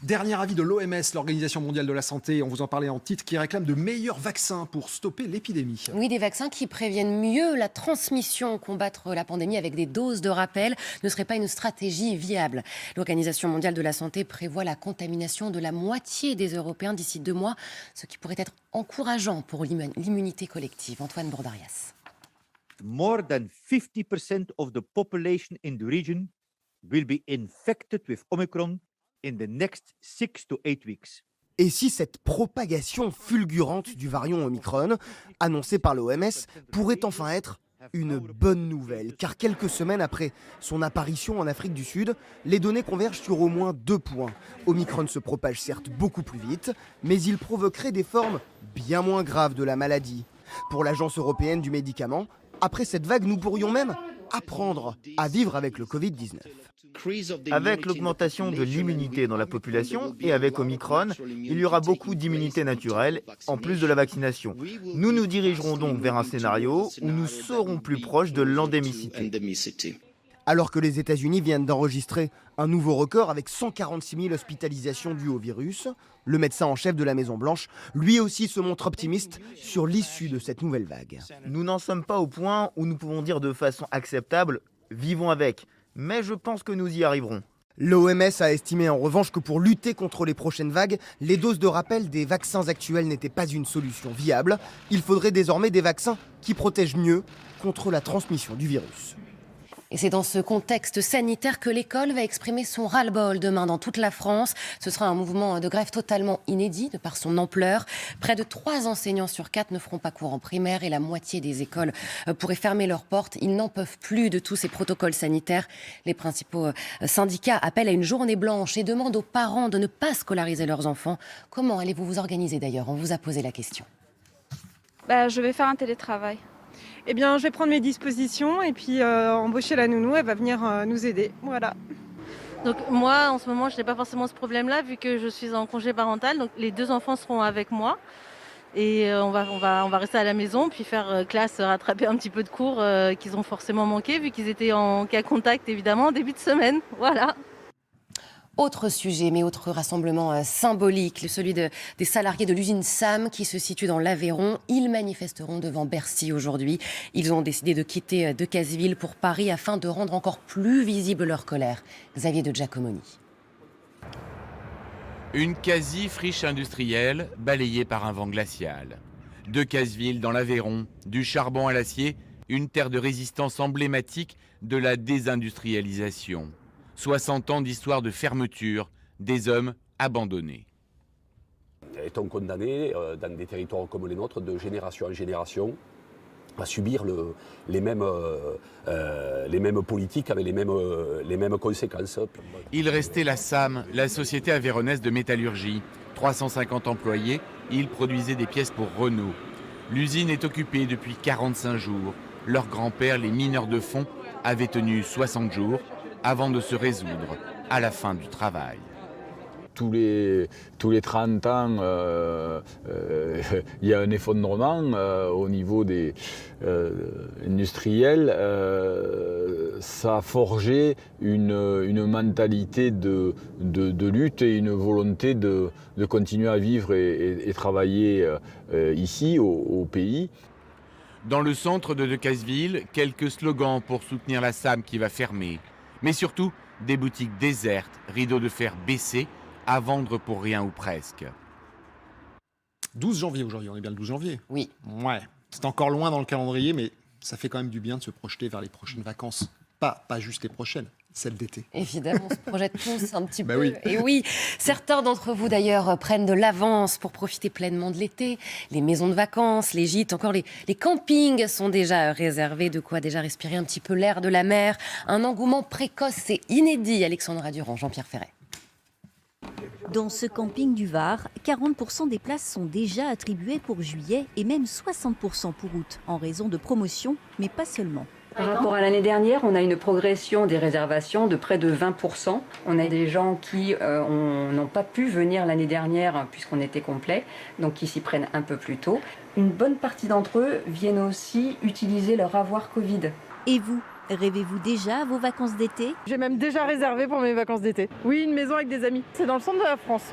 Dernier avis de l'OMS, l'Organisation mondiale de la santé, on vous en parlait en titre, qui réclame de meilleurs vaccins pour stopper l'épidémie. Oui, des vaccins qui préviennent mieux la transmission. Combattre la pandémie avec des doses de rappel ne serait pas une stratégie viable. L'Organisation mondiale de la santé prévoit la contamination de la moitié des Européens d'ici 2 mois, ce qui pourrait être encourageant pour l'immunité collective. Antoine Bourdarias. More than 50% of the population in the region will be infected with Omicron in the next 6 to 8 weeks. Et si cette propagation fulgurante du variant Omicron, annoncée par l'OMS, pourrait enfin être une bonne nouvelle, car quelques semaines après son apparition en Afrique du Sud, les données convergent sur au moins 2 points. Omicron se propage certes beaucoup plus vite, mais il provoquerait des formes bien moins graves de la maladie. Pour l'Agence européenne du médicament, après cette vague, nous pourrions même apprendre à vivre avec le Covid-19. Avec l'augmentation de l'immunité dans la population et avec Omicron, il y aura beaucoup d'immunité naturelle en plus de la vaccination. Nous nous dirigerons donc vers un scénario où nous serons plus proches de l'endémicité. Alors que les États-Unis viennent d'enregistrer un nouveau record avec 146 000 hospitalisations dues au virus, le médecin en chef de la Maison-Blanche, lui aussi se montre optimiste sur l'issue de cette nouvelle vague. Nous n'en sommes pas au point où nous pouvons dire de façon acceptable « vivons avec », mais je pense que nous y arriverons. L'OMS a estimé en revanche que pour lutter contre les prochaines vagues, les doses de rappel des vaccins actuels n'étaient pas une solution viable. Il faudrait désormais des vaccins qui protègent mieux contre la transmission du virus. Et c'est dans ce contexte sanitaire que l'école va exprimer son ras-le-bol demain dans toute la France. Ce sera un mouvement de grève totalement inédit de par son ampleur. Près de 3 enseignants sur 4 ne feront pas cours en primaire et la moitié des écoles pourraient fermer leurs portes. Ils n'en peuvent plus de tous ces protocoles sanitaires. Les principaux syndicats appellent à une journée blanche et demandent aux parents de ne pas scolariser leurs enfants. Comment allez-vous vous organiser d'ailleurs? On vous a posé la question. Je vais faire un télétravail. Eh bien, je vais prendre mes dispositions et puis embaucher la nounou, elle va venir nous aider. Voilà. Donc moi, en ce moment, je n'ai pas forcément ce problème-là vu que je suis en congé parental. Donc les 2 enfants seront avec moi et on va rester à la maison puis faire classe, rattraper un petit peu de cours qu'ils ont forcément manqué vu qu'ils étaient en cas contact évidemment en début de semaine. Voilà. Autre sujet, mais autre rassemblement symbolique, celui des salariés de l'usine SAM qui se situe dans l'Aveyron. Ils manifesteront devant Bercy aujourd'hui. Ils ont décidé de quitter Decazeville pour Paris afin de rendre encore plus visible leur colère. Xavier de Giacomoni. Une quasi-friche industrielle balayée par un vent glacial. Decazeville dans l'Aveyron, du charbon à l'acier, une terre de résistance emblématique de la désindustrialisation. 60 ans d'histoire de fermeture, des hommes abandonnés. Est-on condamné, dans des territoires comme les nôtres, de génération en génération, à subir les mêmes politiques avec les mêmes conséquences. Il restait la SAM, la société aveyronnaise de métallurgie. 350 employés, ils produisaient des pièces pour Renault. L'usine est occupée depuis 45 jours. Leurs grands-pères, les mineurs de fond, avaient tenu 60 jours avant de se résoudre à la fin du travail. Tous les 30 ans, il y a un effondrement au niveau des industriels. Ça a forgé une mentalité de lutte et une volonté de continuer à vivre et travailler ici, au pays. Dans le centre de Decazeville, quelques slogans pour soutenir la SAM qui va fermer. Mais surtout, des boutiques désertes, rideaux de fer baissés, à vendre pour rien ou presque. 12 janvier aujourd'hui, on est bien le 12 janvier. Oui. Ouais, c'est encore loin dans le calendrier, mais ça fait quand même du bien de se projeter vers les prochaines vacances. Pas juste les prochaines, celles d'été. Évidemment, on se projette tous un petit peu. Oui. Et oui, certains d'entre vous d'ailleurs prennent de l'avance pour profiter pleinement de l'été. Les maisons de vacances, les gîtes, encore les campings sont déjà réservés, de quoi déjà respirer un petit peu l'air de la mer. Un engouement précoce et inédit. Alexandra Durand, Jean-Pierre Ferret. Dans ce camping du Var, 40% des places sont déjà attribuées pour juillet et même 60% pour août, en raison de promotions, mais pas seulement. Par rapport à l'année dernière, on a une progression des réservations de près de 20%. On a des gens qui n'ont pas pu venir l'année dernière puisqu'on était complet, donc qui s'y prennent un peu plus tôt. Une bonne partie d'entre eux viennent aussi utiliser leur avoir Covid. Et vous, Rêvez-vous déjà à vos vacances d'été? J'ai même déjà réservé pour mes vacances d'été. Oui, une maison avec des amis. C'est dans le centre de la France.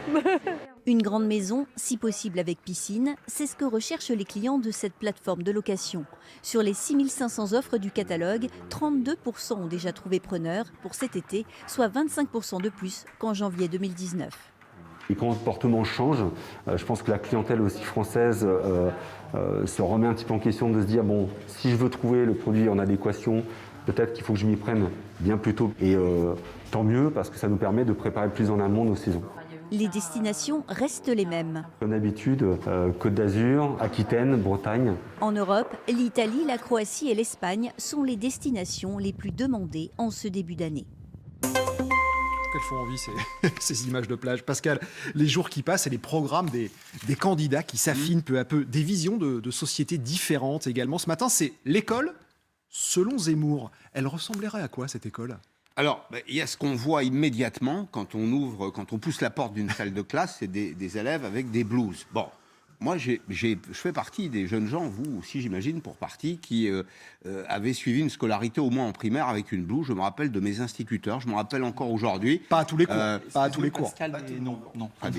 Une grande maison, si possible avec piscine, c'est ce que recherchent les clients de cette plateforme de location. Sur les 6500 offres du catalogue, 32% ont déjà trouvé preneur pour cet été, soit 25% de plus qu'en janvier 2019. Les comportements changent. Je pense que la clientèle aussi française se remet un petit peu en question de se dire, bon, si je veux trouver le produit en adéquation, peut-être qu'il faut que je m'y prenne bien plus tôt. Et tant mieux, parce que ça nous permet de préparer plus en amont nos saisons. Les destinations restent les mêmes. Comme d'habitude, Côte d'Azur, Aquitaine, Bretagne. En Europe, l'Italie, la Croatie et l'Espagne sont les destinations les plus demandées en ce début d'année. Qu'elles font envie, ces images de plage. Pascal, les jours qui passent et les programmes des candidats qui s'affinent peu à peu, des visions de sociétés différentes également. Ce matin, c'est l'école selon Zemmour. Elle ressemblerait à quoi, cette école ? Alors, il y a ce qu'on voit immédiatement quand on pousse la porte d'une salle de classe, c'est des élèves avec des blouses. Bon, moi, je fais partie des jeunes gens, vous aussi, j'imagine, pour partie, qui avaient suivi une scolarité au moins en primaire avec une blouse. Je me rappelle de mes instituteurs, je me rappelle encore aujourd'hui. Pas à tous les cours. Pas à tous les cours. Non.